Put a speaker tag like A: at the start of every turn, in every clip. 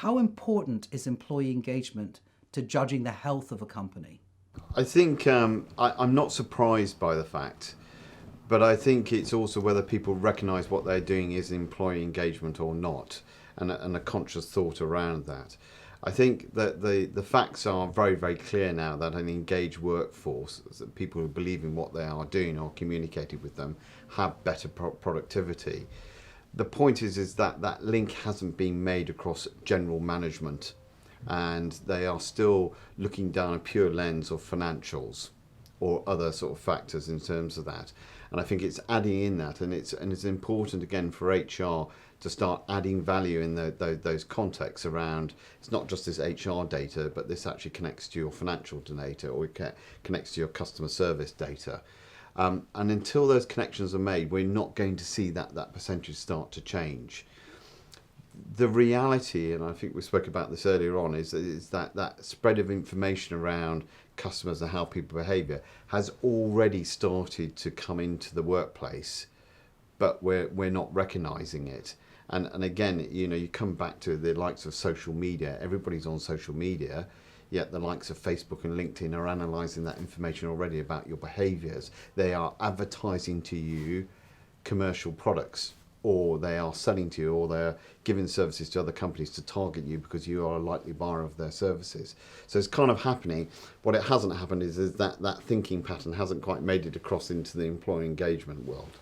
A: How important is employee engagement to judging the health of a company?
B: I think I'm not surprised by the fact, but I think it's also whether people recognise what they're doing is employee engagement or not, and a conscious thought around that. I think that the facts are very, very clear now that an engaged workforce, that people who believe in what they are doing or communicating with them, have better productivity. The point is that that link hasn't been made across general management, and they are still looking down a pure lens of financials or other sort of factors in terms of that. And I think it's adding in that, and it's important again for HR to start adding value in those contexts around. It's not just this HR data, but this actually connects to your financial data, or it connects to your customer service data. And until those connections are made, we're not going to see that percentage start to change. The reality, and I think we spoke about this earlier on, is that spread of information around customers and how people behave has already started to come into the workplace, but we're not recognising it. And again, you come back to the likes of social media. Everybody's on social media, yet the likes of Facebook and LinkedIn are analysing that information already about your behaviours. They are advertising to you commercial products, or they are selling to you, or they're giving services to other companies to target you because you are a likely buyer of their services. So it's kind of happening. What it hasn't happened is that thinking pattern hasn't quite made it across into the employee engagement world.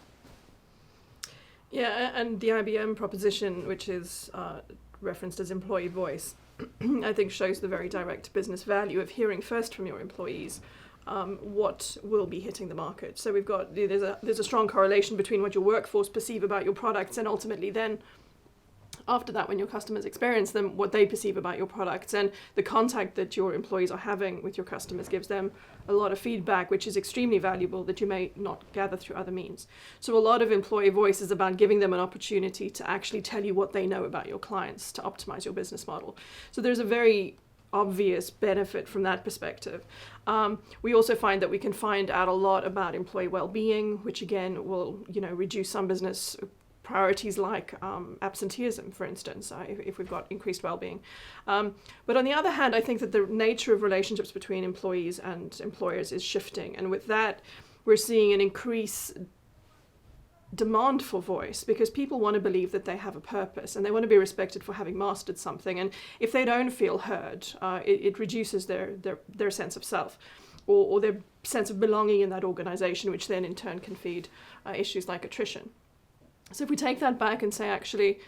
C: Yeah, and the IBM proposition, which is referenced as employee voice, I think shows the very direct business value of hearing first from your employees what will be hitting the market. So there's a strong correlation between what your workforce perceive about your products, and ultimately then after that, when your customers experience them, what they perceive about your products. And the contact that your employees are having with your customers gives them a lot of feedback, which is extremely valuable, that you may not gather through other means. So a lot of employee voice is about giving them an opportunity to actually tell you what they know about your clients to optimize your business model. So there's a very obvious benefit from that perspective. We also find that we can find out a lot about employee well-being, which again will reduce some business priorities like absenteeism, for instance, if we've got increased well-being. But on the other hand, I think that the nature of relationships between employees and employers is shifting. And with that, we're seeing an increased demand for voice, because people want to believe that they have a purpose and they want to be respected for having mastered something. And if they don't feel heard, it reduces their sense of self or their sense of belonging in that organization, which then in turn can feed issues like attrition. So if we take that back and say, actually,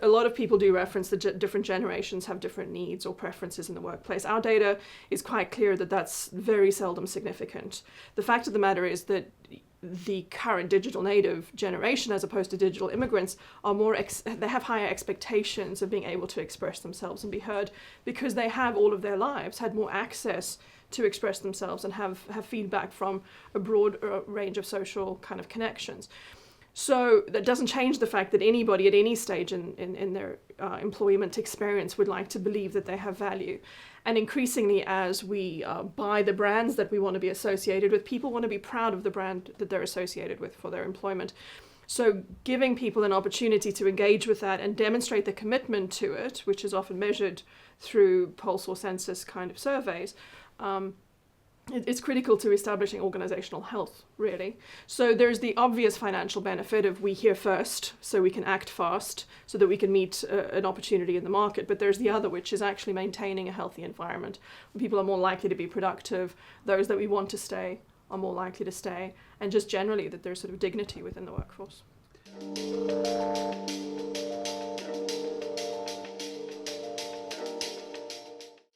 C: a lot of people do reference that different generations have different needs or preferences in the workplace. Our data is quite clear that that's very seldom significant. The fact of the matter is that the current digital native generation, as opposed to digital immigrants, are they have higher expectations of being able to express themselves and be heard, because they have all of their lives had more access to express themselves and have feedback from a broad range of social kind of connections. So that doesn't change the fact that anybody at any stage in their employment experience would like to believe that they have value. And increasingly, as we buy the brands that we want to be associated with, people want to be proud of the brand that they're associated with for their employment. So giving people an opportunity to engage with that and demonstrate the commitment to it, which is often measured through pulse or census kind of surveys, it's critical to establishing organizational health, really. So there's the obvious financial benefit of we hear first, so we can act fast, so that we can meet an opportunity in the market. But there's the other, which is actually maintaining a healthy environment. People are more likely to be productive. Those that we want to stay are more likely to stay. And just generally that there's sort of dignity within the workforce.